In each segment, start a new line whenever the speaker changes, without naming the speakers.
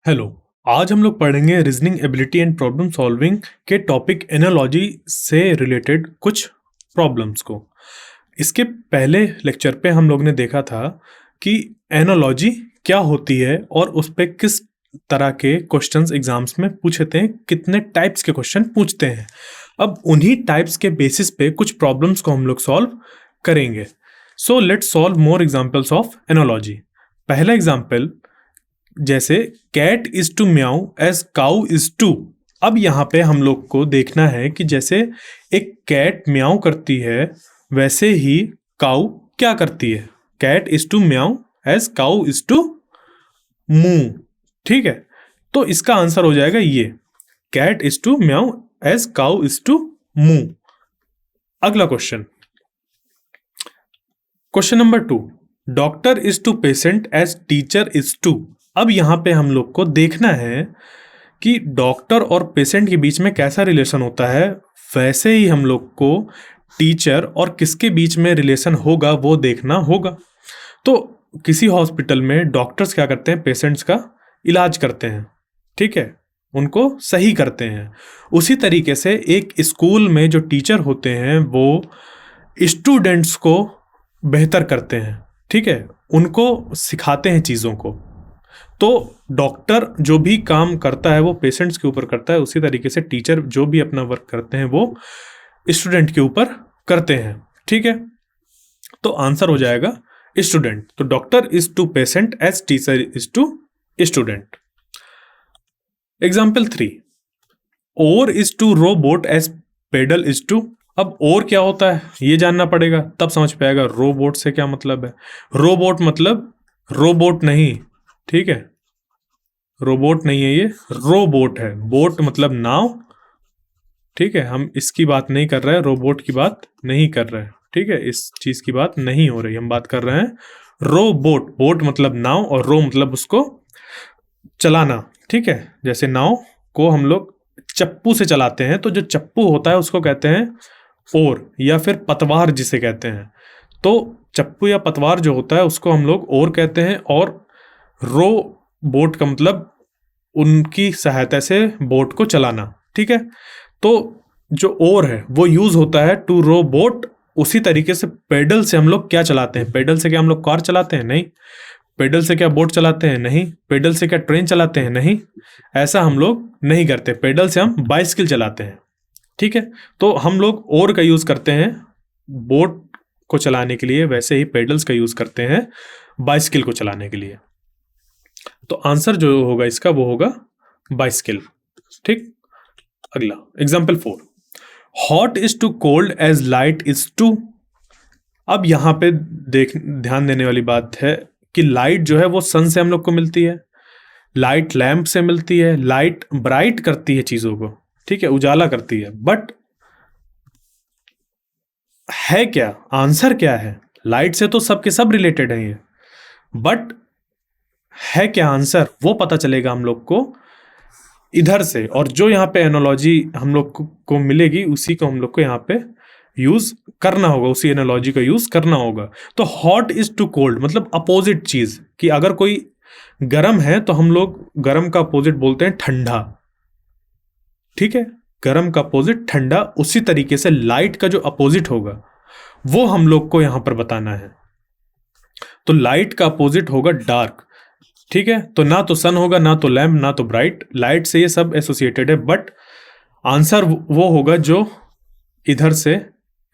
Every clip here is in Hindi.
हेलो। आज हम लोग पढ़ेंगे reasoning ability and problem solving के टॉपिक एनालॉजी से रिलेटेड कुछ प्रॉब्लम्स को। इसके पहले लेक्चर पे हम लोग ने देखा था कि एनालॉजी क्या होती है और उस पे किस तरह के क्वेश्चंस एग्जाम्स में पूछते हैं, कितने टाइप्स के क्वेश्चन पूछते हैं। अब उन्हीं टाइप्स के बेसिस पे कुछ प्रॉब्लम्स को हम लोग सॉल्व करेंगे। So let's solve more examples of analogy. पहला एग्जांपल, जैसे cat is to meow as cow is to. अब यहाँ पे हम लोग को देखना है कि जैसे एक कैट म्याऊ करती है वैसे ही काउ क्या करती है। Cat is to meow as cow is to moo. ठीक है, तो इसका आंसर हो जाएगा ये, cat is to meow as cow is to moo. अगला question, question number 2, doctor is to patient as teacher is to. अब यहां पे हम लोग को देखना है कि डॉक्टर और पेशेंट के बीच में कैसा रिलेशन होता है, वैसे ही हम लोग को टीचर और किसके बीच में रिलेशन होगा वो देखना होगा। तो किसी हॉस्पिटल में डॉक्टर्स क्या करते हैं, पेशेंट्स का इलाज करते हैं, ठीक है, उनको सही करते हैं। उसी तरीके से एक स्कूल में जो टीचर होते हैं वो स्टूडेंट्स को बेहतर करते हैं, ठीक है, उनको सिखाते हैं चीज़ों को। तो डॉक्टर जो भी काम करता है वो पेशेंट्स के ऊपर करता है, उसी तरीके से टीचर जो भी अपना वर्क करते हैं वो स्टूडेंट के ऊपर करते हैं, ठीक है। तो आंसर हो जाएगा स्टूडेंट। तो doctor is to patient as teacher is to student. Example 3, oar is to row boat as paddle is to. अब और क्या होता है ये जानना पड़ेगा, तब समझ पाएगा रोबोट से क्या मतलब है। रोबोट मतलब रोबोट नहीं, ठीक है, रोबोट नहीं है ये, रोबोट है। बोट मतलब नाव, ठीक है, हम इसकी बात नहीं कर रहे हैं, रोबोट की बात नहीं कर रहे हैं, ठीक है, इस चीज की बात नहीं हो रही, हम बात कर रहे हैं रोबोट। बोट मतलब नाव और रो मतलब उसको चलाना, ठीक है। जैसे नाव को हम लोग चप्पू से चलाते हैं, तो जो चप्पू होता है उसको कहते हैं ओर, या फिर पतवार जिसे कहते हैं। तो चप्पू या पतवार जो होता है उसको हम लोग ओर कहते हैं, और रो बोट का मतलब उनकी सहायता से बोट को चलाना, ठीक है। तो जो ओर है वो यूज होता है टू रो बोट। उसी तरीके से पेडल से हम लोग क्या चलाते हैं, पेडल से क्या हम लोग कार चलाते हैं, नहीं। पेडल से क्या बोट चलाते हैं, नहीं। पेडल से क्या ट्रेन चलाते हैं, नहीं। ऐसा हम लोग नहीं करते। पेडल से हम बाइसिकल चलाते हैं, ठीक है। तो हम लोग ओर का यूज करते हैं बोट को चलाने के लिए, वैसे ही पेडल्स का यूज करते हैं बाइसिकल को चलाने के लिए। तो आंसर जो होगा इसका वो होगा बाइसिकल, ठीक। अगला example 4, hot is to cold as light is to. अब यहां पे ध्यान देने वाली बात है कि लाइट जो है वो सन से हम लोग को मिलती है, लाइट लैंप से मिलती है। लाइट ब्राइट करती है चीजों को, ठीक है, उजाला करती है। बट है क्या, आंसर क्या है, लाइट से तो सबके सब रिलेटेड है ये, बट है क्या आंसर वो पता चलेगा हम लोग को इधर से। और जो यहाँ पे एनालॉजी हम लोग को मिलेगी उसी को हम लोग को यहाँ पे यूज करना होगा, उसी एनालॉजी का यूज करना होगा। तो हॉट इज टू कोल्ड मतलब अपोजिट चीज, कि अगर कोई गर्म है तो हम लोग गर्म का अपोजिट बोलते हैं ठंडा, ठीक है, गर्म का अपोजिट ठंडा। उसी तरीके से लाइट का जो अपोजिट होगा वो हम लोग को यहां पर बताना है। तो लाइट का अपोजिट होगा डार्क, ठीक है। तो ना तो सन होगा, ना तो लैम्प, ना तो ब्राइट। लाइट से ये सब एसोसिएटेड है, बट आंसर वो होगा जो इधर से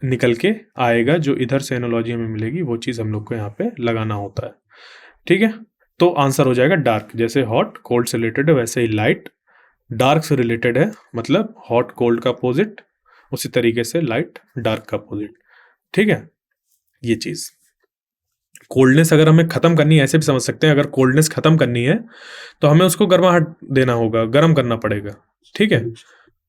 निकल के आएगा, जो इधर से एनालॉजी हमें मिलेगी वो चीज हम लोग को यहाँ पे लगाना होता है, ठीक है। तो आंसर हो जाएगा डार्क। जैसे हॉट कोल्ड से रिलेटेड है वैसे ही लाइट डार्क से रिलेटेड है, मतलब हॉट कोल्ड का अपोजिट, उसी तरीके से लाइट डार्क का अपोजिट, ठीक है। ये चीज कोल्डनेस अगर हमें खत्म करनी है, ऐसे भी समझ सकते हैं, अगर कोल्डनेस खत्म करनी है तो हमें उसको गर्माहट देना होगा, गर्म करना पड़ेगा, ठीक है।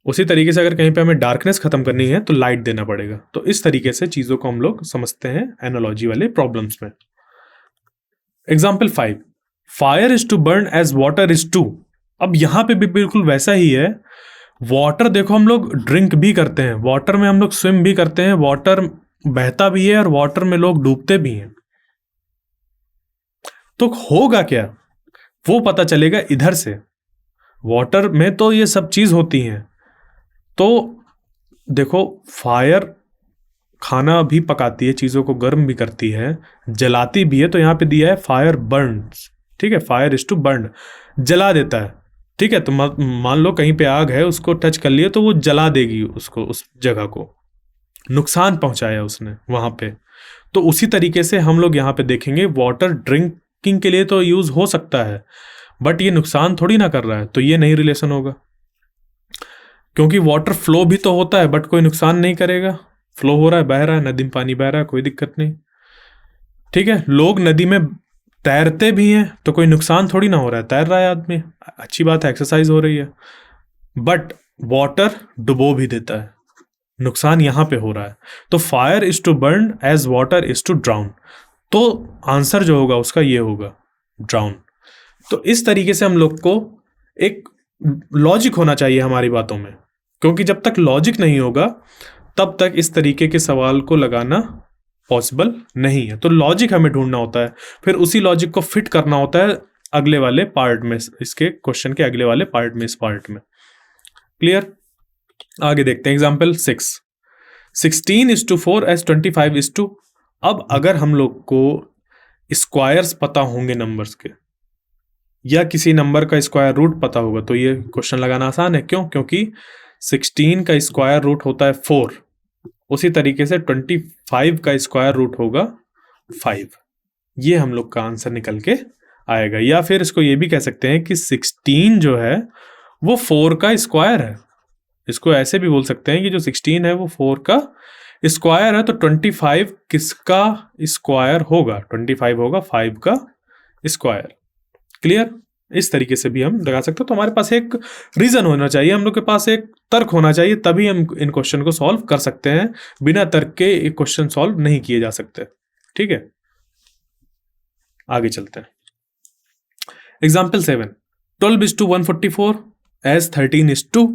उसी तरीके से अगर कहीं पे हमें डार्कनेस खत्म करनी है तो लाइट देना पड़ेगा। तो इस तरीके से चीजों को हम लोग समझते हैं एनालॉजी वाले प्रॉब्लम्स में। Example 5, fire is to burn as water is to. अब यहां पे भी बिल्कुल वैसा ही है। वाटर देखो हम लोग ड्रिंक भी करते हैं, वाटर में हम लोग स्विम भी करते हैं, वाटर बहता भी है और वाटर में लोग डूबते भी हैं। तो होगा क्या वो पता चलेगा इधर से। वाटर में तो ये सब चीज होती हैं। तो देखो, फायर खाना भी पकाती है, चीजों को गर्म भी करती है, जलाती भी है। तो यहाँ पे दिया है फायर बर्न्स, ठीक है, फायर इज टू बर्न, जला देता है, ठीक है। तो मान लो कहीं पे आग है, उसको टच कर लिए तो वो जला देगी उसको, उस जगह को नुकसान पहुंचाया उसने वहां पे। तो उसी तरीके से हम लोग यहाँ पे देखेंगे, वाटर ड्रिंकिंग के लिए तो यूज हो सकता है, बट ये नुकसान थोड़ी ना कर रहा है, तो ये नहीं रिलेशन होगा। क्योंकि वाटर फ्लो भी तो होता है बट कोई नुकसान नहीं करेगा, फ्लो हो रहा है, बह रहा है, नदी में पानी बह रहा है, कोई दिक्कत नहीं, ठीक है। लोग नदी में तैरते भी हैं तो कोई नुकसान थोड़ी ना हो रहा है, तैर रहा है आदमी, अच्छी बात है, एक्सरसाइज हो रही है। बट वाटर डुबो भी देता है, नुकसान यहां पे हो रहा है। तो fire is to burn as water is to drown, तो आंसर जो होगा उसका ये होगा, ड्राउन। तो इस तरीके से हम लोग को एक लॉजिक होना चाहिए हमारी बातों में, क्योंकि जब तक लॉजिक नहीं होगा तब तक इस तरीके के सवाल को लगाना पॉसिबल नहीं है। तो लॉजिक हमें ढूंढना होता है, फिर उसी लॉजिक को फिट करना होता है अगले वाले पार्ट में, इसके क्वेश्चन के अगले वाले पार्ट में, इस पार्ट में। क्लियर? आगे देखते हैं एग्जाम्पल 6। 16:4 एज 25:2। अब अगर हम लोग को स्क्वायर्स पता होंगे नंबर्स के, या किसी नंबर का स्क्वायर रूट पता होगा, तो ये क्वेश्चन लगाना आसान है। क्यों? क्योंकि 16 का स्क्वायर रूट होता है 4, उसी तरीके से 25 का स्क्वायर रूट होगा 5। ये हम लोग का आंसर निकल के आएगा। या फिर इसको ये भी कह सकते हैं कि 16 जो है वो 4 का स्क्वायर है। इसको ऐसे भी बोल सकते हैं कि जो 16 है वो 4 का स्क्वायर है, तो 25 किसका स्क्वायर होगा? 25 होगा 5 का स्क्वायर। क्लियर? इस तरीके से भी हम लगा सकते हैं। तो हमारे पास एक रीजन होना चाहिए, हम लोग के पास एक तर्क होना चाहिए, तभी हम इन क्वेश्चन को सॉल्व कर सकते हैं। बिना तर्क के एक क्वेश्चन सॉल्व नहीं किए जा सकते, ठीक है। आगे चलते हैं। Example 7, 12:144 as 13:2।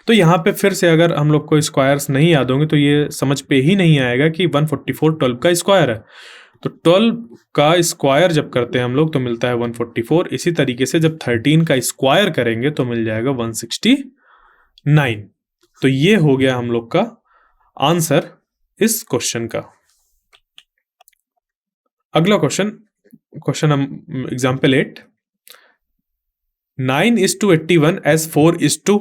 तो यहां पे फिर से अगर हम लोग को स्क्वायर्स नहीं याद होंगे तो ये समझ पे ही नहीं आएगा कि 144 12 का स्क्वायर है। तो 12 का स्क्वायर जब करते हैं हम लोग तो मिलता है 144। इसी तरीके से जब 13 का स्क्वायर करेंगे तो मिल जाएगा 169। तो ये हो गया हम लोग का आंसर इस क्वेश्चन का। अगला क्वेश्चन एग्जाम्पल 8, 9:81 एज 4:2।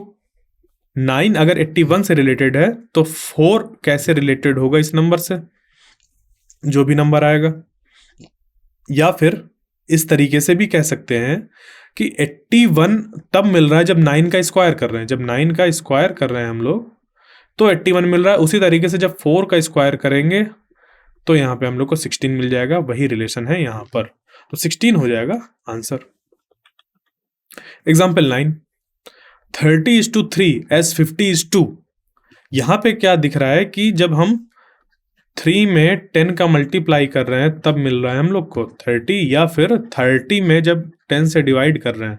9 अगर 81 से रिलेटेड है तो 4 कैसे रिलेटेड होगा इस नंबर से, जो भी नंबर आएगा। या फिर इस तरीके से भी कह सकते हैं कि 81 तब मिल रहा है जब 9 का स्क्वायर कर रहे हैं। जब 9 का स्क्वायर कर रहे हैं हम लोग तो 81 मिल रहा है। उसी तरीके से जब 4 का स्क्वायर करेंगे तो यहां पे हम लोग को 16 मिल जाएगा। वही रिलेशन है यहां पर, तो 16 हो जाएगा आंसर। Example 9, 30:3 as 50:2। यहां पे क्या दिख रहा है कि जब हम 3 में 10 का मल्टीप्लाई कर रहे हैं तब मिल रहा है हम लोग को 30, या फिर 30 में जब 10 से डिवाइड कर रहे हैं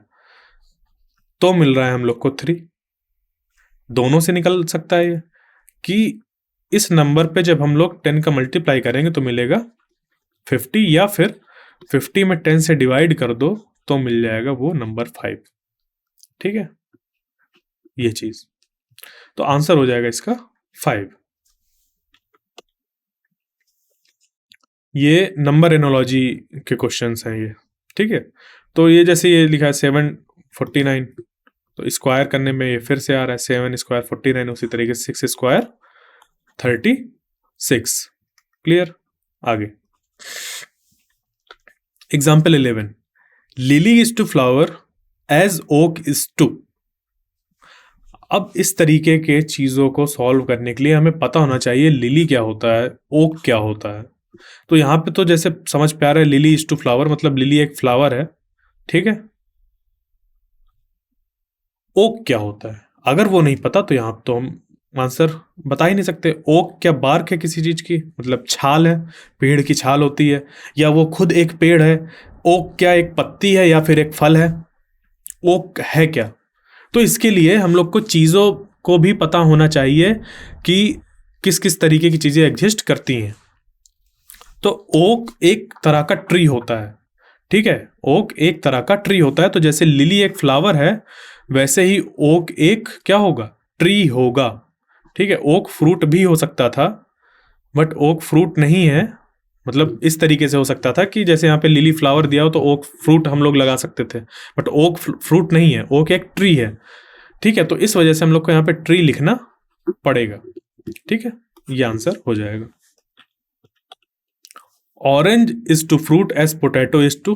तो मिल रहा है हम लोग को 3। दोनों से निकल सकता है ये कि इस नंबर पे जब हम लोग 10 का मल्टीप्लाई करेंगे तो मिलेगा 50, या फिर 50 में 10 से डिवाइड कर दो तो मिल जाएगा वो नंबर 5। ठीक है, ये चीज, तो आंसर हो जाएगा इसका 5। ये नंबर एनोलॉजी के क्वेश्चंस हैं ये, ठीक है। तो ये जैसे ये लिखा है 749, तो स्क्वायर करने में ये फिर से आ रहा है 7 स्क्वायर 49, उसी तरीके से 6 स्क्वायर 36। क्लियर? आगे example 11, lily is to flower as oak is to. अब इस तरीके के चीजों को सॉल्व करने के लिए हमें पता होना चाहिए लिली क्या होता है, ओक क्या होता है। तो यहां पे तो जैसे समझ पे आ रहा है लिली इज टू फ्लावर, मतलब लिली एक फ्लावर है, ठीक है। ओक क्या होता है अगर वो नहीं पता तो यहां तो हम आंसर बता ही नहीं सकते। ओक क्या बार्क है किसी चीज की, मतलब छाल है, पेड़ की छाल होती है, या वो खुद एक पेड़ है। ओक क्या एक पत्ती है या फिर एक फल है? ओक है क्या? तो इसके लिए हम लोग को चीजों को भी पता होना चाहिए कि किस किस तरीके की चीजें एग्जिस्ट करती हैं। तो ओक एक तरह का ट्री होता है, ठीक है। ओक एक तरह का ट्री होता है। तो जैसे लिली एक फ्लावर है वैसे ही ओक एक क्या होगा, ट्री होगा। ठीक है, ओक फ्रूट भी हो सकता था, बट ओक फ्रूट नहीं है। मतलब इस तरीके से हो सकता था कि जैसे यहाँ पे लिली फ्लावर दिया हो तो ओक फ्रूट हम लोग लगा सकते थे, बट ओक फ्रूट नहीं है, ओक एक ट्री है। ठीक है, तो इस वजह से हम लोग को यहाँ पे ट्री लिखना पड़ेगा। ठीक है, ये आंसर हो जाएगा। Orange is to fruit as potato is to,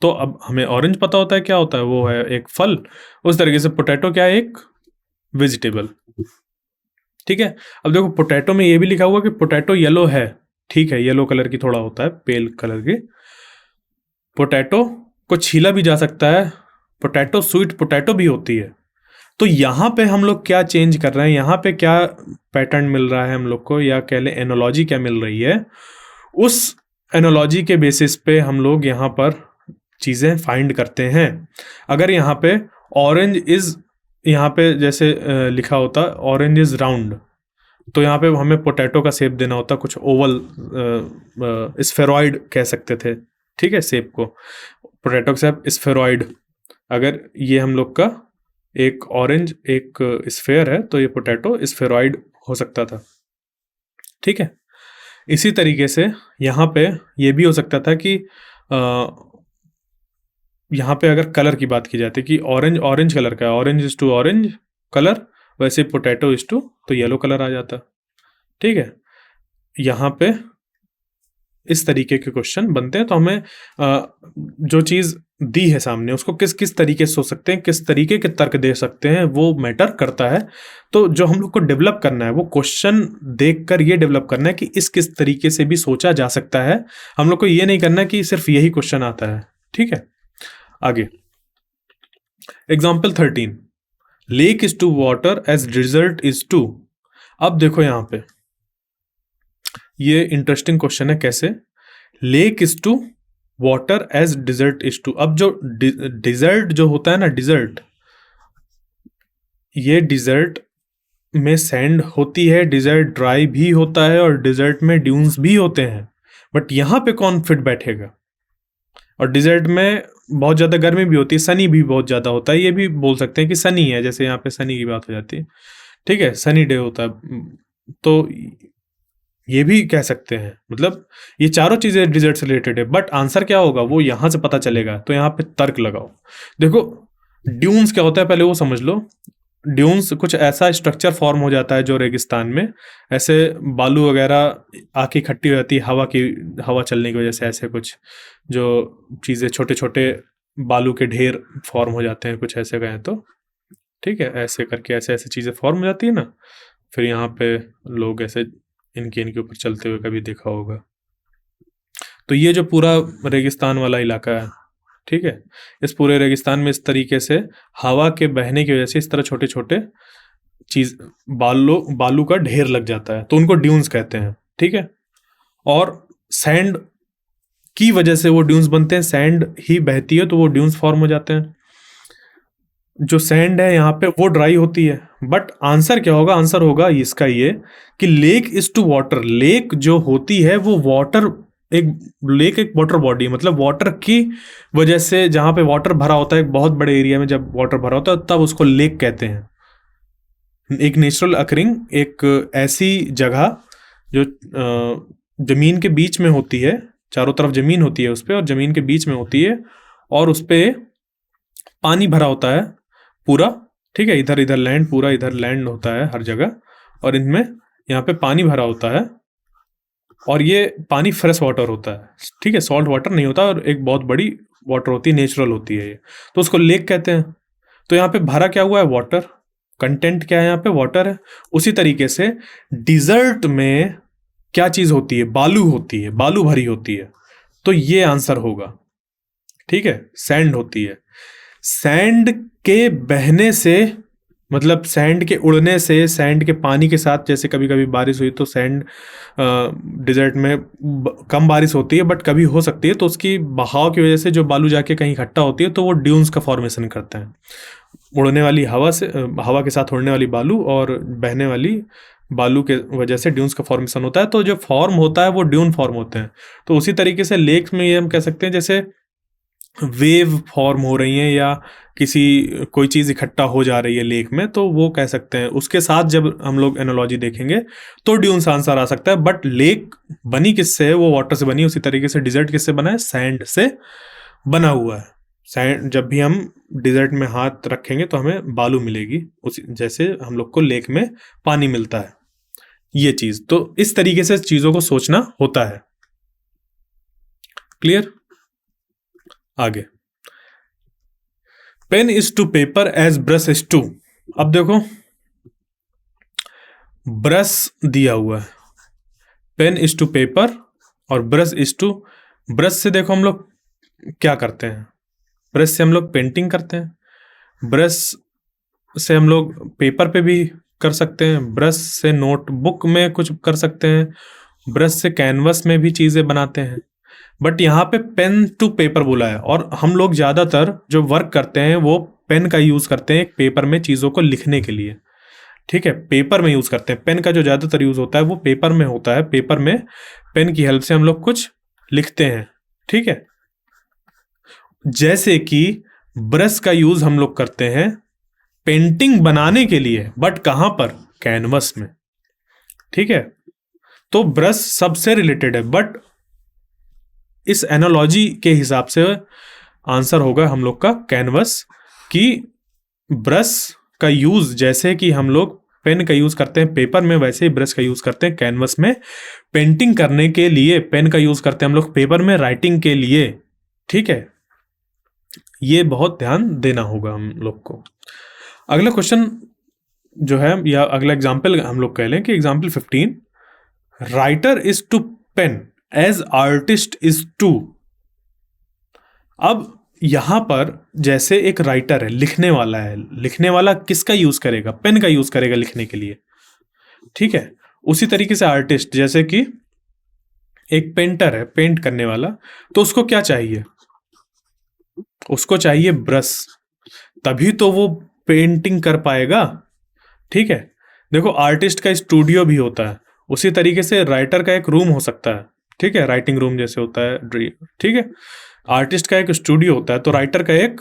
तो अब हमें ऑरेंज पता होता है क्या होता है, वो है एक फल। उस तरीके से पोटैटो क्या है, एक वेजिटेबल। ठीक है, अब देखो पोटैटो में ये भी लिखा हुआ कि पोटैटो येलो है। ठीक है, येलो कलर की थोड़ा होता है, पेल कलर की। पोटैटो को छीला भी जा सकता है, पोटैटो स्वीट पोटैटो भी होती है। तो यहाँ पे हम लोग क्या चेंज कर रहे हैं, यहाँ पे क्या पैटर्न मिल रहा है हम लोग को, या कह लें एनोलॉजी क्या मिल रही है, उस एनोलॉजी के बेसिस पे हम लोग यहाँ पर चीज़ें फाइंड करते हैं। अगर यहाँ पे ऑरेंज इज, यहाँ पे जैसे लिखा होता ऑरेंज इज राउंड, तो यहाँ पे हमें पोटैटो का शेप देना होता, कुछ ओवल स्फेरॉइड कह सकते थे। ठीक है, शेप को पोटैटो का शेप स्फेरॉइड। अगर ये हम लोग का एक ऑरेंज एक स्फेयर है तो ये पोटैटो स्फेरॉइड हो सकता था। ठीक है, इसी तरीके से यहाँ पे ये भी हो सकता था कि यहाँ पे अगर कलर की बात की जाती कि ऑरेंज ऑरेंज कलर का है, orange is to orange colour, वैसे पोटैटो इज टू तो येलो कलर आ जाता। ठीक है, यहाँ पे इस तरीके के क्वेश्चन बनते हैं। तो हमें जो चीज़ दी है सामने उसको किस किस तरीके से सोच सकते हैं, किस तरीके के तर्क दे सकते हैं, वो मैटर करता है। तो जो हम लोग को डेवलप करना है वो क्वेश्चन देखकर ये डेवलप करना है कि इस किस तरीके से भी सोचा जा सकता है। हम लोग को ये नहीं करना कि सिर्फ यही क्वेश्चन आता है। ठीक है, आगे example 13, lake is to water as desert is to. अब देखो यहाँ पे ये इंटरेस्टिंग क्वेश्चन है, कैसे lake is to water as desert is to. अब जो डिजर्ट जो होता है ना, डिजर्ट, ये डिजर्ट में सैंड होती है, डिजर्ट ड्राई भी होता है और डिजर्ट में ड्यून्स भी होते हैं, बट यहाँ पे कौन फिट बैठेगा। और डिजर्ट में बहुत ज़्यादा गर्मी भी होती है, सनी भी बहुत ज़्यादा होता है, ये भी बोल सकते हैं कि सनी है, जैसे यहाँ पे सनी की बात हो जाती है। ठीक है, सनी डे होता है, तो ये भी कह सकते हैं। मतलब ये चारों चीज़ें डिजर्ट से रिलेटेड है, बट आंसर क्या होगा वो यहाँ से पता चलेगा। तो यहाँ पे तर्क लगाओ। देखो ड्यून्स क्या होता है पहले वो समझ लो। ड्यून्स कुछ ऐसा स्ट्रक्चर फॉर्म हो जाता है जो रेगिस्तान में, ऐसे बालू वगैरह आके इकट्ठी हो जाती है हवा चलने की वजह से, ऐसे कुछ जो चीज़ें छोटे छोटे बालू के ढेर फॉर्म हो जाते हैं, कुछ ऐसे कहें तो। ठीक है, ऐसे करके ऐसे ऐसे चीज़ें फॉर्म हो जाती है ना, फिर यहाँ पे लोग ऐसे इनके ऊपर चलते हुए कभी देखा होगा। तो ये जो पूरा रेगिस्तान वाला इलाका है, ठीक है, इस पूरे रेगिस्तान में इस तरीके से हवा के बहने की वजह से इस तरह छोटे छोटे चीज बालू का ढेर लग जाता है, तो उनको ड्यून्स कहते हैं। ठीक है, और सैंड की वजह से वो ड्यून्स बनते हैं, सैंड ही बहती है तो वो ड्यून्स फॉर्म हो जाते हैं। जो सैंड है यहाँ पे वो ड्राई होती है, बट आंसर क्या होगा, आंसर होगा इसका ये कि lake is to water. Lake जो होती है वो वाटर, लेक एक वाटर बॉडी है, मतलब वाटर की वजह से जहाँ पे वाटर भरा होता है एक बहुत बड़े एरिया में, जब वाटर भरा होता है तब उसको लेक कहते हैं। एक नेचुरल अकरिंग, एक ऐसी जगह जो जमीन के बीच में होती है, चारों तरफ जमीन होती है उस पर और जमीन के बीच में होती है, और उस पर पानी भरा होता है पूरा। ठीक है, इधर इधर लैंड, पूरा इधर लैंड होता है हर जगह, और इनमें यहाँ पे पानी भरा होता है, और ये पानी फ्रेश वाटर होता है। ठीक है, सॉल्ट वाटर नहीं होता, और एक बहुत बड़ी वाटर होती है, नेचुरल होती है ये, तो उसको लेक कहते हैं। तो यहाँ पे भरा क्या हुआ है, वाटर, कंटेंट क्या है यहाँ पे, वाटर है। उसी तरीके से डिजर्ट में क्या चीज होती है, बालू होती है, बालू भरी होती है, तो ये आंसर होगा। ठीक है, सैंड होती है। सैंड के बहने से, मतलब सैंड के उड़ने से, सैंड के पानी के साथ, जैसे कभी कभी बारिश हुई तो सैंड डिजर्ट में कम बारिश होती है बट कभी हो सकती है, तो उसकी बहाव की वजह से जो बालू जाके कहीं इकट्ठा होती है तो वो ड्यून्स का फॉर्मेशन करते हैं। उड़ने वाली हवा से, हवा के साथ उड़ने वाली बालू और बहने वाली बालू के वजह से ड्यून्स का फॉर्मेशन होता है, तो जो फॉर्म होता है वो ड्यून फॉर्म होते हैं। तो उसी तरीके से लेक्स में ये हम कह सकते हैं, जैसे वेव फॉर्म हो रही हैं या किसी कोई चीज़ इकट्ठा हो जा रही है लेक में, तो वो कह सकते हैं। उसके साथ जब हम लोग एनालॉजी देखेंगे तो ड्यून्स आंसर आ सकता है। बट लेक बनी किससे है? वो वाटर से बनी। उसी तरीके से डिजर्ट किससे बना है? सैंड से बना हुआ है। सैंड, जब भी हम डिजर्ट में हाथ रखेंगे तो हमें बालू मिलेगी, उसी जैसे हम लोग को लेक में पानी मिलता है। ये चीज तो इस तरीके से चीजों को सोचना होता है। क्लियर? आगे, pen is to paper as brush is to. अब देखो, ब्रश दिया हुआ है, पेन इज टू पेपर और ब्रश इज टू। ब्रश से देखो हम लोग क्या करते हैं, ब्रश से हम लोग पेंटिंग करते हैं, ब्रश से हम लोग पेपर पे भी कर सकते हैं, ब्रश से नोटबुक में कुछ कर सकते हैं, ब्रश से कैनवस में भी चीज़ें बनाते हैं। बट यहाँ पे पेन टू पेपर बोला है, और हम लोग ज़्यादातर जो वर्क करते हैं वो पेन का यूज़ करते हैं एक पेपर में चीज़ों को लिखने के लिए। ठीक है, पेपर में यूज़ करते हैं। पेन का जो ज़्यादातर यूज़ होता है वो पेपर में होता है। पेपर में पेन की हेल्प से हम लोग कुछ लिखते हैं। ठीक है, जैसे कि ब्रश का यूज़ हम लोग करते हैं पेंटिंग बनाने के लिए, बट कहाँ पर? कैनवस में। ठीक है, तो ब्रश सबसे रिलेटेड है, बट इस एनालॉजी के हिसाब से आंसर होगा हम लोग का कैनवस। कि ब्रश का यूज जैसे कि हम लोग पेन का यूज करते हैं पेपर में, वैसे ही ब्रश का यूज करते हैं कैनवस में पेंटिंग करने के लिए। पेन का यूज करते हैं हम लोग पेपर में राइटिंग के लिए। ठीक है, ये बहुत ध्यान देना होगा हम लोग को। अगला क्वेश्चन जो है, या अगला एग्जाम्पल हम लोग कह लें कि example 15, writer is to pen as artist is to. अब यहां पर जैसे एक राइटर है, लिखने वाला है, लिखने वाला किसका यूज करेगा? पेन का यूज करेगा लिखने के लिए। ठीक है, उसी तरीके से आर्टिस्ट, जैसे कि एक पेंटर है, पेंट करने वाला, तो उसको क्या चाहिए? उसको चाहिए ब्रश, तभी तो वो पेंटिंग कर पाएगा। ठीक है, देखो आर्टिस्ट का स्टूडियो भी होता है, उसी तरीके से राइटर का एक रूम हो सकता है। ठीक है, राइटिंग रूम जैसे होता है। ठीक है, आर्टिस्ट का एक स्टूडियो होता है, तो राइटर का एक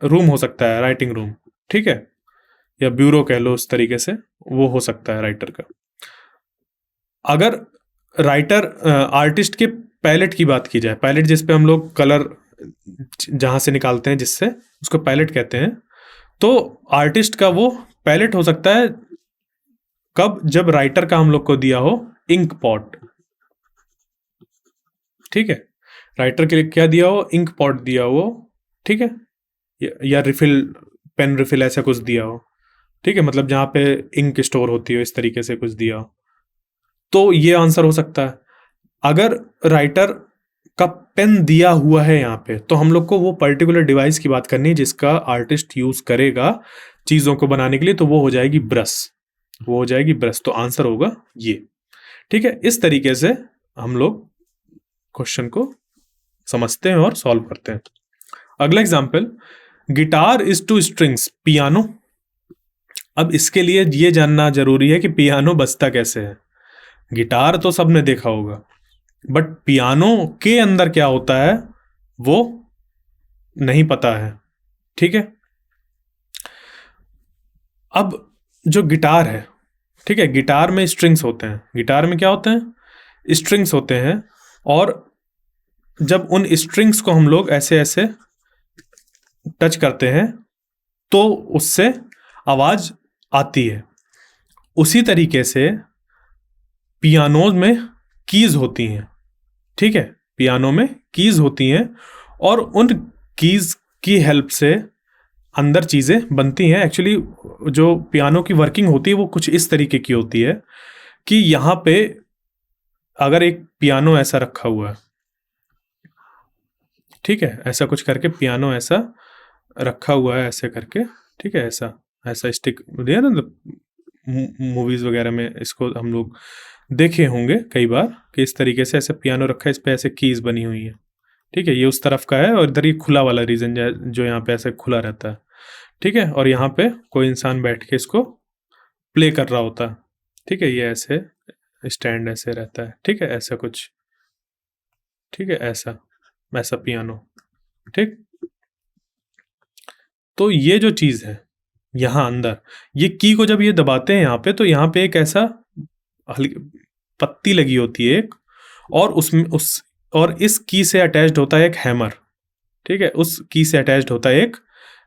रूम हो सकता है, राइटिंग रूम। ठीक है, या ब्यूरो कह लो, उस तरीके से वो हो सकता है राइटर का। अगर राइटर आर्टिस्ट के पैलेट की बात की जाए, पैलेट जिस पे हम लोग कलर जहां से निकालते हैं, जिससे उसको पैलेट कहते हैं, तो आर्टिस्ट का वो पैलेट हो सकता है कब? जब राइटर का हम लोग को दिया हो इंक पॉट। ठीक है, राइटर के लिए क्या दिया हो? इंक पॉट दिया हो। ठीक है, या रिफिल, पेन रिफिल ऐसा कुछ दिया हो। ठीक है, मतलब जहां पे इंक स्टोर होती हो, इस तरीके से कुछ दिया हो, तो ये आंसर हो सकता है। अगर राइटर का पेन दिया हुआ है यहाँ पे, तो हम लोग को वो पर्टिकुलर डिवाइस की बात करनी है जिसका आर्टिस्ट यूज करेगा चीजों को बनाने के लिए, तो वो हो जाएगी ब्रश। वो हो जाएगी ब्रश, तो आंसर होगा ये। ठीक है, इस तरीके से हम लोग क्वेश्चन को समझते हैं और सॉल्व करते हैं। अगला example, guitar is to strings piano. अब इसके लिए ये जानना जरूरी है कि पियानो बजता कैसे है। गिटार तो सबने देखा होगा, बट पियानो के अंदर क्या होता है वो नहीं पता है। ठीक है, अब जो गिटार है, ठीक है, गिटार में स्ट्रिंग्स होते हैं। गिटार में क्या होते हैं? स्ट्रिंग्स होते हैं, और जब उन स्ट्रिंग्स को हम लोग ऐसे ऐसे टच करते हैं तो उससे आवाज आती है। उसी तरीके से पियानो में कीज होती हैं। ठीक है, पियानो में कीज होती हैं, और उन कीज की हेल्प से अंदर चीजें बनती हैं। एक्चुअली जो पियानो की वर्किंग होती है वो कुछ इस तरीके की होती है कि यहाँ पे अगर एक पियानो ऐसा रखा हुआ है, ठीक है, ऐसा कुछ करके पियानो ऐसा रखा हुआ है, ऐसे करके, ठीक है, ऐसा ऐसा स्टिक दिया ना, मूवीज वगैरह में इसको हम लोग देखे होंगे कई बार कि इस तरीके से ऐसे पियानो रखा है, इस पे ऐसे कीज बनी हुई है। ठीक है, ये उस तरफ का है, और इधर ये खुला वाला रीजन जो यहाँ पे ऐसे खुला रहता है। ठीक है, और यहाँ पे कोई इंसान बैठ के इसको प्ले कर रहा होता है। ठीक है, ये ऐसे स्टैंड ऐसे रहता है। ठीक है, ऐसा कुछ। ठीक है, ऐसा ऐसा पियानो। ठीक। तो ये जो चीज है यहाँ अंदर, ये की को जब ये दबाते हैं यहाँ पे, तो यहाँ पे एक ऐसा हल्की पत्ती लगी होती है एक, और उसमें और इस की से अटैच्ड होता है एक हैमर। ठीक है, उस की से अटैच्ड होता है एक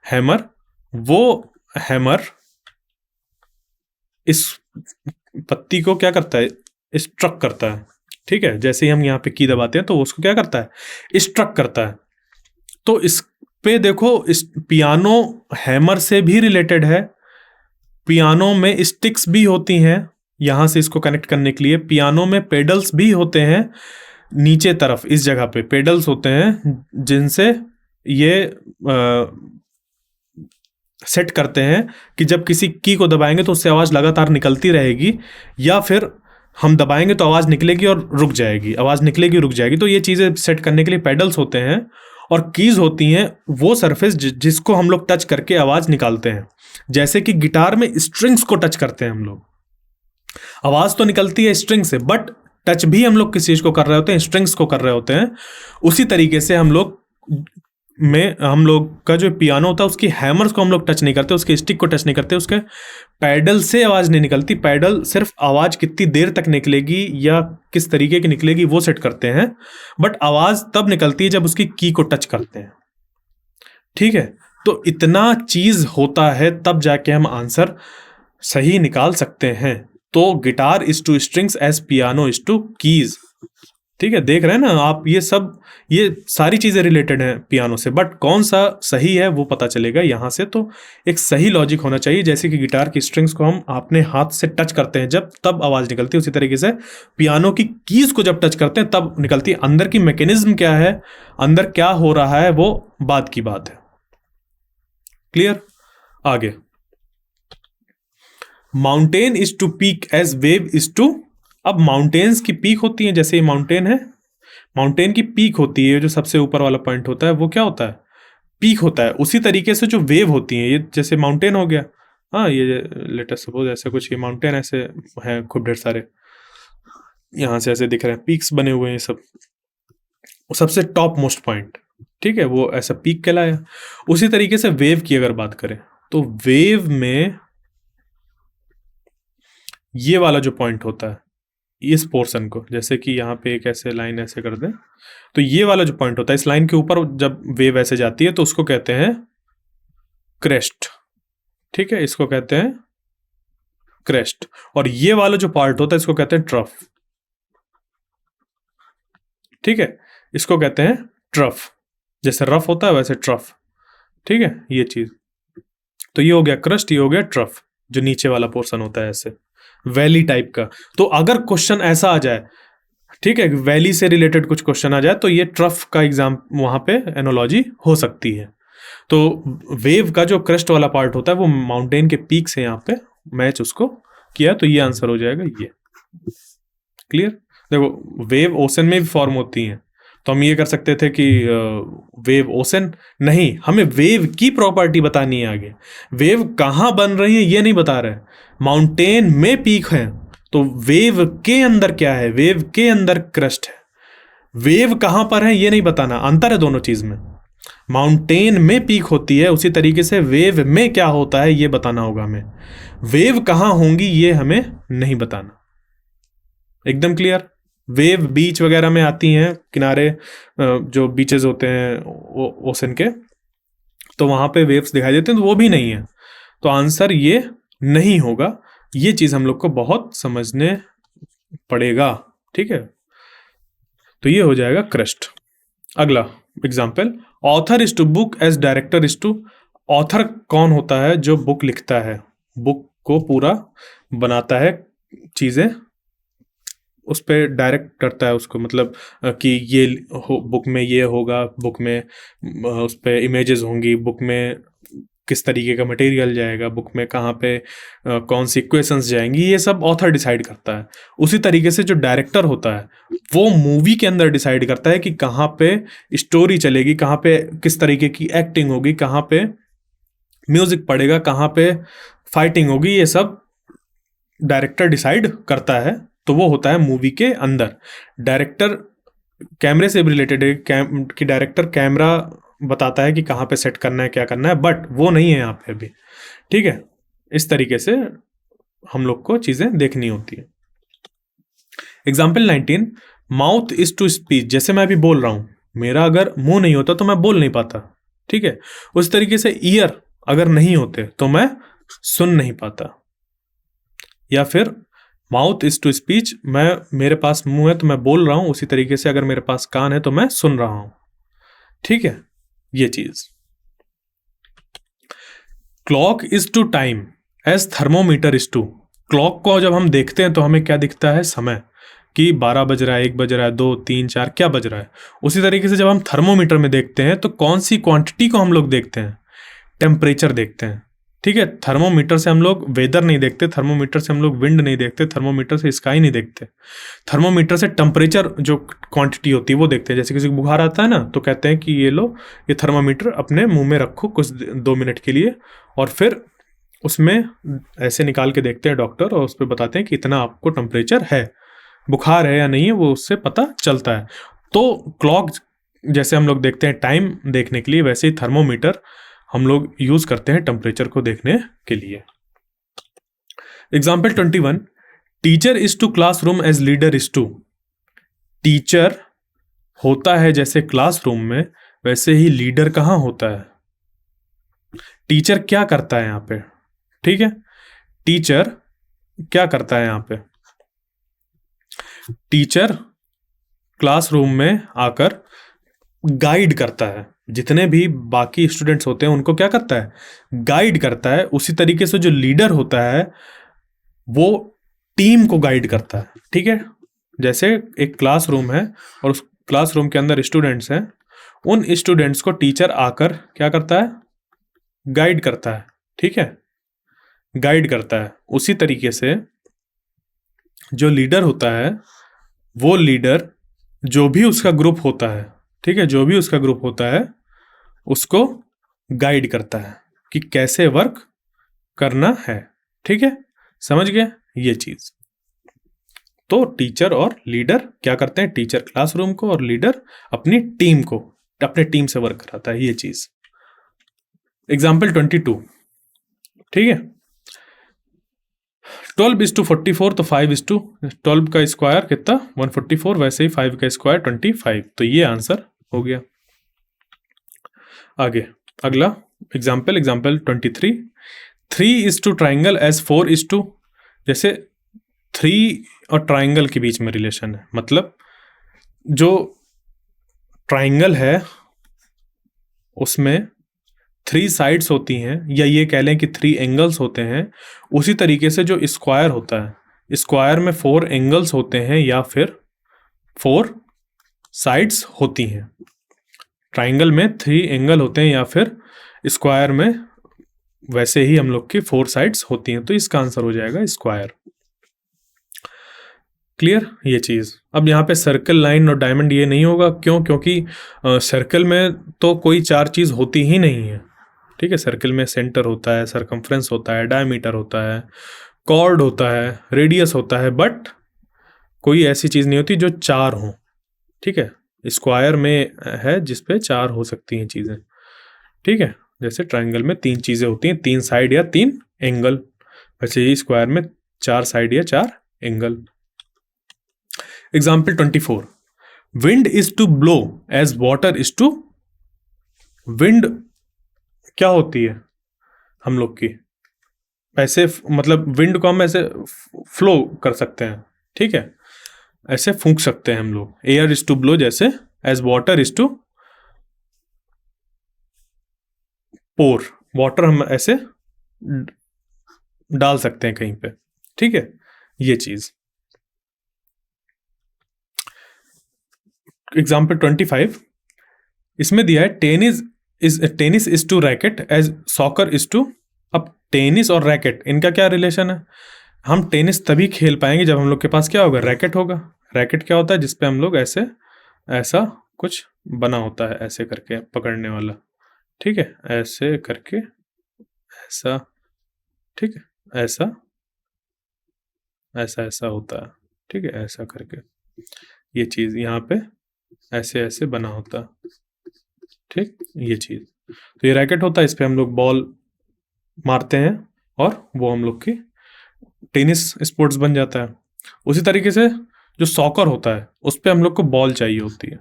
हैमर। वो हैमर इस पत्ती को क्या करता है, स्ट्रक करता है। ठीक है, जैसे ही हम यहाँ पे की दबाते हैं तो वो उसको क्या करता है, स्ट्रक करता है। तो इस पे देखो, इस पियानो हैमर से भी रिलेटेड है। पियानो में स्टिक्स भी होती हैं यहां से इसको कनेक्ट करने के लिए। पियानो में पेडल्स भी होते हैं, नीचे तरफ इस जगह पे पेडल्स होते हैं जिनसे ये सेट करते हैं कि जब किसी की को दबाएंगे तो उससे आवाज़ लगातार निकलती रहेगी, या फिर हम दबाएंगे तो आवाज़ निकलेगी और रुक जाएगी, आवाज़ निकलेगी रुक जाएगी। तो ये चीज़ें सेट करने के लिए पेडल्स होते हैं। और कीज होती हैं वो सरफेस जिसको हम लोग टच करके आवाज़ निकालते हैं। जैसे कि गिटार में स्ट्रिंग्स को टच करते हैं हम लोग, आवाज़ तो निकलती है स्ट्रिंग से, बट टच भी हम लोग किस चीज़ को कर रहे होते हैं, स्ट्रिंग्स को कर रहे होते हैं। उसी तरीके से हम लोग का जो पियानो होता है उसकी हैमर्स को हम लोग टच नहीं करते, उसके स्टिक को टच नहीं करते, उसके पैडल से आवाज़ नहीं निकलती। पैडल सिर्फ आवाज़ कितनी देर तक निकलेगी या किस तरीके की निकलेगी वो सेट करते हैं, बट आवाज़ तब निकलती है जब उसकी की को टच करते हैं। ठीक है, तो इतना चीज़ होता है तब जाके हम आंसर सही निकाल सकते हैं। तो guitar is to strings as piano is to keys. ठीक है, देख रहे हैं ना आप, ये सारी चीजें रिलेटेड हैं पियानो से, बट कौन सा सही है वो पता चलेगा यहाँ से। तो एक सही लॉजिक होना चाहिए, जैसे कि गिटार की स्ट्रिंग्स को हम अपने हाथ से टच करते हैं जब तब आवाज निकलती है, उसी तरीके से पियानो की कीज को जब टच करते हैं तब निकलती है। अंदर की मैकेनिज्म क्या है, अंदर क्या हो रहा है, वो बात की बात है। क्लियर? आगे, mountain is to peak as wave is to. अब माउंटेन्स की पीक होती है, जैसे ये माउंटेन है, माउंटेन की पीक होती है, जो सबसे ऊपर वाला पॉइंट होता है वो क्या होता है, पीक होता है। उसी तरीके से जो वेव होती है, ये जैसे माउंटेन हो गया, हाँ ये लेटेस्ट सपोज ऐसे कुछ, ये माउंटेन ऐसे हैं खूब ढेर सारे, यहाँ से ऐसे दिख रहे हैं, पीक्स बने हुए हैं सब, सबसे टॉप मोस्ट पॉइंट, ठीक है, वो ऐसा पीक कहलाया। उसी तरीके से वेव की अगर बात करें तो वेव में ये वाला जो पॉइंट होता है, इस पोर्शन को, जैसे कि यहाँ पे एक ऐसे लाइन ऐसे कर दें, तो ये वाला जो पॉइंट होता है, इस लाइन के ऊपर जब वेव ऐसे जाती है तो उसको कहते हैं क्रेस्ट। ठीक है, इसको कहते हैं क्रेस्ट। और ये वाला जो पार्ट होता है इसको कहते हैं ट्रफ। ठीक है, इसको कहते हैं ट्रफ, जैसे रफ होता है वैसे ट्रफ। ठीक है, ये चीज, तो ये हो गया क्रस्ट, ये हो गया ट्रफ, जो नीचे वाला पोर्शन होता है ऐसे वैली टाइप का। तो अगर क्वेश्चन ऐसा आ जाए, ठीक है, वैली से रिलेटेड कुछ क्वेश्चन आ जाए, तो ये ट्रफ का एग्जाम वहां पे एनोलॉजी हो सकती है। तो वेव का जो क्रस्ट वाला पार्ट होता है वो माउंटेन के पीक से यहाँ पे मैच उसको किया, तो ये आंसर हो जाएगा ये। क्लियर? देखो, वेव ओशन में भी फॉर्म होती हैं, तो हम ये कर सकते थे कि वेव ओशन नहीं, हमें वेव की प्रॉपर्टी बतानी है आगे। वेव कहाँ बन रही है ये नहीं बता रहे, माउंटेन में पीक है तो वेव के अंदर क्या है, वेव के अंदर क्रस्ट है। वेव कहाँ पर है ये नहीं बताना, अंतर है दोनों चीज में। माउंटेन में पीक होती है, उसी तरीके से वेव में क्या होता है ये बताना होगा हमें। वेव कहाँ होंगी ये हमें नहीं बताना। एकदम क्लियर? वेव बीच वगैरह में आती हैं, किनारे जो बीचेस होते हैं ओशन के, तो वहां पे वेव्स दिखाई देते हैं, तो वो भी नहीं है। तो आंसर ये नहीं होगा। ये चीज हम लोग को बहुत समझने पड़ेगा। ठीक है, तो ये हो जाएगा क्रस्ट। अगला example, author is to book as director is to. Author कौन होता है? जो बुक लिखता है, बुक को पूरा बनाता है, चीजें उस पर डायरेक्ट करता है उसको, मतलब कि ये बुक में ये होगा, बुक में उस पर इमेजेस होंगी, बुक में किस तरीके का मटेरियल जाएगा, बुक में कहाँ पे कौन सी इक्वेशंस जाएंगी, ये सब ऑथर डिसाइड करता है। उसी तरीके से जो डायरेक्टर होता है वो मूवी के अंदर डिसाइड करता है कि कहाँ पे स्टोरी चलेगी, कहाँ पे किस तरीके की एक्टिंग होगी, कहाँ पे म्यूजिक पड़ेगा, कहाँ पे फाइटिंग होगी, ये सब डायरेक्टर डिसाइड करता है। तो वो होता है मूवी के अंदर। डायरेक्टर कैमरे से भी रिलेटेड है कि डायरेक्टर कैमरा बताता है कि कहाँ पे सेट करना है, क्या करना है, बट वो नहीं है यहाँ पे अभी। ठीक है, इस तरीके से हम लोग को चीजें देखनी होती है। Example 19, mouth is to speech, जैसे मैं अभी बोल रहा हूं, मेरा अगर मुंह नहीं होता तो मैं बोल नहीं पाता। ठीक है, उस तरीके से ईयर अगर नहीं होते तो मैं सुन नहीं पाता। या फिर माउथ इज टू स्पीच, मैं मेरे पास मुंह है तो मैं बोल रहा हूं, उसी तरीके से अगर मेरे पास कान है तो मैं सुन रहा हूं। ठीक है, ये चीज। Clock is to time as thermometer is to, clock को जब हम देखते हैं तो हमें क्या दिखता है, समय, कि 12 बज रहा है, 1 बज रहा है, 2 3 4 क्या बज रहा है। उसी तरीके से जब हम थर्मोमीटर में देखते हैं तो कौन सी क्वांटिटी को हम लोग देखते हैं, टेम्परेचर देखते हैं। ठीक है, थर्मोमीटर से हम लोग वेदर नहीं देखते, थर्मोमीटर से हम लोग विंड नहीं देखते, थर्मोमीटर से स्काई नहीं देखते, थर्मोमीटर से टेम्परेचर जो क्वांटिटी होती है वो देखते हैं। जैसे किसी को बुखार आता है ना, तो कहते हैं कि ये लो, ये थर्मोमीटर अपने मुंह में रखो कुछ 2 मिनट के लिए, और फिर उसमें ऐसे निकाल के देखते हैं डॉक्टर, और उस पर बताते हैं कि इतना आपको टेम्परेचर है, बुखार है या नहीं है, वो उससे पता चलता है। तो क्लॉक जैसे हम लोग देखते हैं टाइम देखने के लिए, वैसे ही थर्मोमीटर हम लोग यूज करते हैं टेम्परेचर को देखने के लिए। Example 21, teacher is to classroom as leader is to, teacher होता है जैसे क्लासरूम में, वैसे ही लीडर कहाँ होता है। टीचर क्या करता है यहाँ पे, ठीक है, टीचर क्या करता है यहाँ पे, टीचर क्लासरूम में आकर गाइड करता है, जितने भी बाकी स्टूडेंट्स होते हैं उनको क्या करता है, गाइड करता है। उसी तरीके से जो लीडर होता है वो टीम को गाइड करता है। ठीक है, जैसे एक क्लासरूम है और उस क्लासरूम के अंदर स्टूडेंट्स हैं, उन स्टूडेंट्स को टीचर आकर क्या करता है, गाइड करता है। ठीक है, गाइड करता है। उसी तरीके से जो लीडर होता है, वो लीडर जो भी उसका ग्रुप होता है, ठीक है, जो भी उसका ग्रुप होता है उसको गाइड करता है कि कैसे वर्क करना है। ठीक है, समझ गए ये चीज। तो टीचर और लीडर क्या करते हैं, टीचर क्लासरूम को और लीडर अपनी टीम को, अपने टीम से वर्क कराता है, ये चीज। एग्जाम्पल 22, ठीक है, 12 इज टू 44, तो 5 इज टू 12 का स्क्वायर कितना 144, वैसे ही 5 का स्क्वायर 25, तो ये आंसर हो गया। आगे अगला example 23, 3 is to triangle as 4 is to, जैसे 3 और ट्राइंगल के बीच में रिलेशन है, मतलब जो ट्राइंगल है उसमें 3 साइड्स होती हैं, या ये कह लें कि 3 एंगल्स होते हैं। उसी तरीके से जो स्क्वायर होता है, स्क्वायर में 4 एंगल्स होते हैं या फिर 4 साइड्स होती हैं। ट्राइंगल में 3 एंगल होते हैं या फिर स्क्वायर में वैसे ही हम लोग की 4 साइड्स होती हैं, तो इसका आंसर हो जाएगा स्क्वायर। क्लियर ये चीज। अब यहाँ पे सर्कल, लाइन और डायमंड ये नहीं होगा, क्यों, क्योंकि सर्कल में तो कोई 4 चीज होती ही नहीं है। ठीक है, सर्कल में सेंटर होता है, सरकमफ्रेंस होता है, डायमीटर होता है, कॉर्ड होता है, रेडियस होता है, बट कोई ऐसी चीज नहीं होती जो 4 हो। ठीक है, स्क्वायर में है जिसपे 4 हो सकती हैं चीजें। ठीक है, जैसे ट्राइंगल में 3 चीजें होती हैं, 3 साइड या 3 एंगल, वैसे ही स्क्वायर में 4 साइड या 4 angle. Example 24, wind is to blow as water is to, wind क्या होती है हम लोग की, ऐसे मतलब विंड को हम ऐसे फ्लो कर सकते हैं। ठीक है, ऐसे फूंक सकते हैं हम लोग, एयर इज टू ब्लो जैसे, as water is to pour, water हम ऐसे डाल सकते हैं कहीं पे। ठीक है, ये चीज। एग्जाम्पल 25, इसमें दिया है tennis is to racket as soccer is to. अब टेनिस और रैकेट, इनका क्या रिलेशन है, हम टेनिस तभी खेल पाएंगे जब हम लोग के पास क्या होगा, रैकेट होगा। रैकेट क्या होता है, जिसपे हम लोग ऐसे ऐसा कुछ बना होता है, ऐसे करके पकड़ने वाला। ठीक है, ऐसे करके ऐसा, ठीक है, ऐसा ऐसा ऐसा होता है। ठीक है, ऐसा करके ये चीज यहाँ पे ऐसे ऐसे बना होता है। ठीक, ये चीज, तो ये रैकेट होता है, इस पे हम लोग बॉल मारते हैं और वो हम लोग की टेनिस स्पोर्ट्स बन जाता है। उसी तरीके से जो सॉकर होता है उस पे हम लोग को बॉल चाहिए होती है,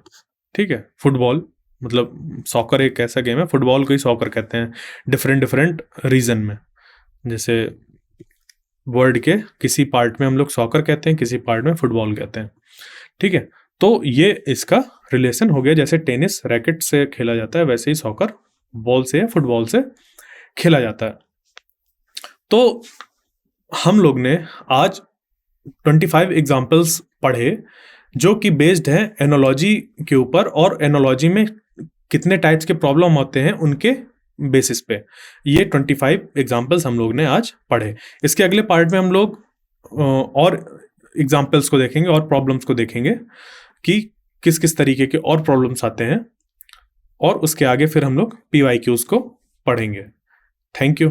ठीक है। फुटबॉल मतलब सॉकर एक ऐसा गेम है, फुटबॉल को ही सॉकर कहते हैं डिफरेंट डिफरेंट रीजन में। जैसे वर्ड के किसी पार्ट में हम लोग सॉकर कहते हैं, किसी पार्ट में फुटबॉल कहते हैं, ठीक है। तो ये इसका रिलेशन हो गया, जैसे टेनिस रैकेट से खेला जाता है वैसे ही सॉकर बॉल से या फुटबॉल से खेला जाता है। तो हम लोग ने आज 25 एग्जाम्पल्स पढ़े जो कि बेस्ड है एनोलॉजी के ऊपर, और एनोलॉजी में कितने टाइप्स के प्रॉब्लम होते हैं उनके बेसिस पे। ये 25 एग्जाम्पल्स हम लोग ने आज पढ़े। इसके अगले पार्ट में हम लोग और एग्जाम्पल्स को देखेंगे और प्रॉब्लम्स को देखेंगे कि किस किस तरीके के और प्रॉब्लम्स आते हैं, और उसके आगे फिर हम लोग PYQs को पढ़ेंगे। Thank you.